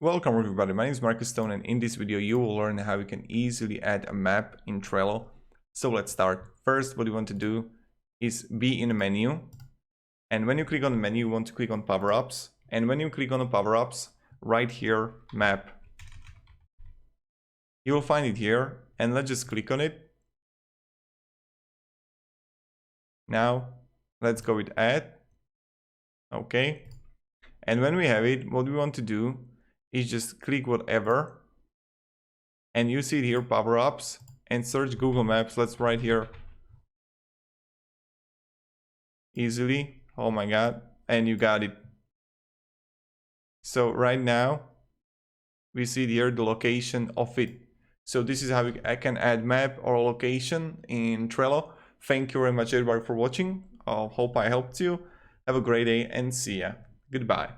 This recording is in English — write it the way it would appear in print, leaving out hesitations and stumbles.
Welcome everybody, my name is Marcus Stone, and in this video you will learn how you can easily add a map in Trello. So let's start. First, what you want to do is be in a menu, and when you click on the menu you want to click on power-ups, and when you click on the power-ups, right here, map, you will find it here, and let's just click on it. Now let's go with add. Okay, and when we have it, what we want to do is just click whatever, and you see it here, power-ups, and search Google Maps. Let's write here easily. Oh my god, and you got it. So right now we see here the location of it. So this is how I can add map or location in Trello. Thank you very much everybody for watching. I hope I helped you. Have a great day and see ya. Goodbye.